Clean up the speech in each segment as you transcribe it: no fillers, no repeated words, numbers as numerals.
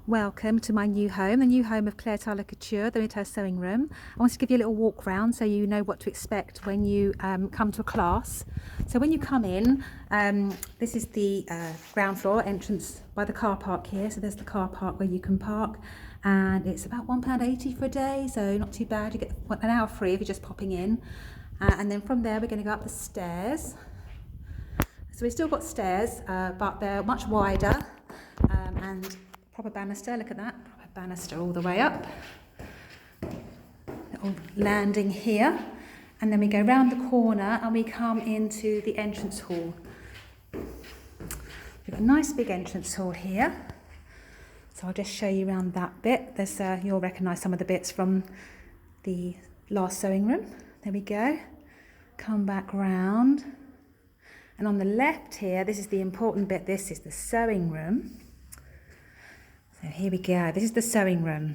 Welcome to my new home, the new home of Claire Tyler Couture, the Midhurst sewing room. I want to give you a little walk round so you know what to expect when you come to a class. So when you come in, this is the ground floor entrance by the car park here. So there's the car park where you can park, and it's about £1.80 for a day, so not too bad. You get an hour free if you're just popping in. And then from there we're going to go up the stairs. So we've still got stairs, but they're much wider and proper banister, look at that, proper banister all the way up. Little landing here, and then we go round the corner and we come into the entrance hall. We've got a nice big entrance hall here, so I'll just show you around that bit. There's you'll recognise some of the bits from the last sewing room. There we go. Come back round, and on the left here, this is the important bit. This is the sewing room. So here we go, this is the sewing room.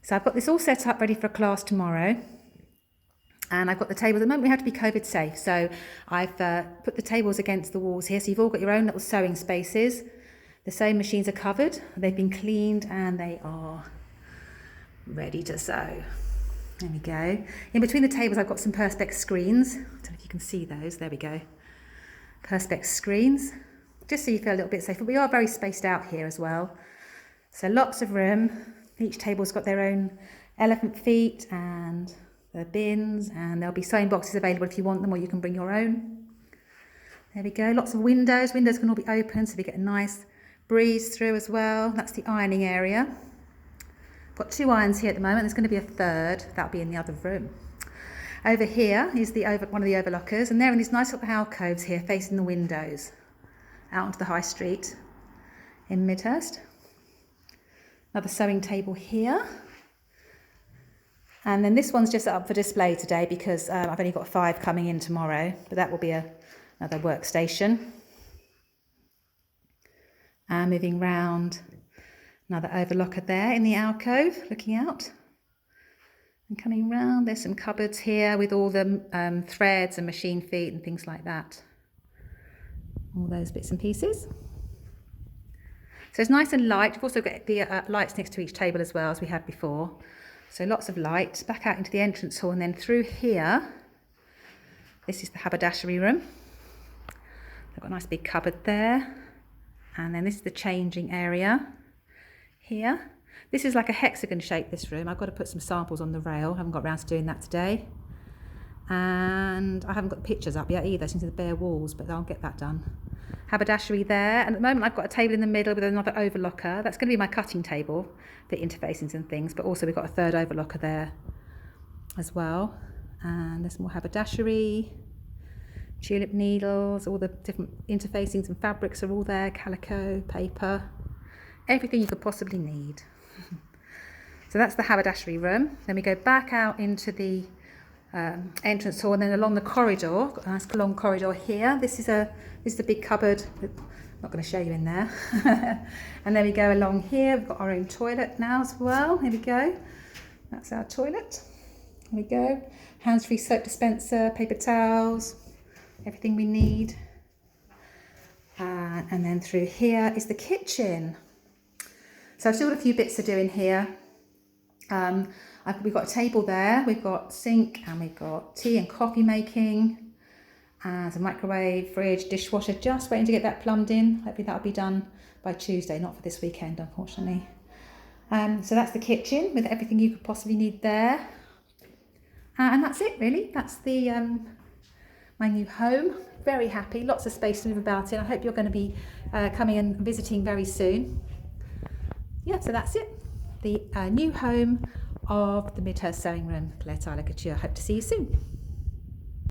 So I've got this all set up ready for a class tomorrow. And I've got the tables. At the moment we have to be COVID safe. So I've put the tables against the walls here. So you've all got your own little sewing spaces. The sewing machines are covered. They've been cleaned and they are ready to sew. There we go. In between the tables I've got some Perspex Screens. I don't know if you can see those. There we go. Perspex Screens. Just so you feel a little bit safer. We are very spaced out here as well. So lots of room. Each table's got their own elephant feet and the bins, and there'll be sewing boxes available if you want them, or you can bring your own. There we go. Lots of windows. Windows can all be open so we get a nice breeze through as well. That's the ironing area. Got 2 irons here at the moment. There's going to be a third. That'll be in the other room. Over here is one of the overlockers, and they're in these nice little alcoves here facing the windows out onto the high street in Midhurst. Another sewing table here. And then this one's just up for display today because I've only got 5 coming in tomorrow, but that will be another workstation. And moving round, another overlocker there in the alcove, looking out. And coming round, there's some cupboards here with all the threads and machine feet and things like that. All those bits and pieces. So it's nice and light. We've also got the lights next to each table as well as we had before. So lots of light. Back out into the entrance hall, and then through here. This is the haberdashery room. They've got a nice big cupboard there. And then this is the changing area here. This is like a hexagon shape, this room. I've got to put some samples on the rail. I haven't got around to doing that today. And I haven't got the pictures up yet either, since the bare walls, but I'll get that done. Haberdashery there, and at the moment I've got a table in the middle with another overlocker. That's going to be my cutting table for interfacings and things, but also we've got a third overlocker there as well. And there's more haberdashery, tulip needles, all the different interfacings and fabrics are all there, calico, paper, everything you could possibly need. So that's the haberdashery room. Then we go back out into the entrance hall, and then along the corridor, got a nice long corridor here. This is the big cupboard. I'm not going to show you in there. And then we go along here. We've got our own toilet now as well. Here we go. That's our toilet. Here we go. Hands-free soap dispenser, paper towels, everything we need. And then through here is the kitchen. So I've still got a few bits to do in here. We've got a table there, we've got sink, and we've got tea and coffee making, and a microwave, fridge, dishwasher, just waiting to get that plumbed in. Hopefully that'll be done by Tuesday, not for this weekend, unfortunately. So that's the kitchen with everything you could possibly need there. And that's it, really. That's the my new home. Very happy, lots of space to move about in. I hope you're going to be coming and visiting very soon. Yeah, so that's it. The new home of the Midhurst sewing room, Claire Tyler Couture. Hope to see you soon.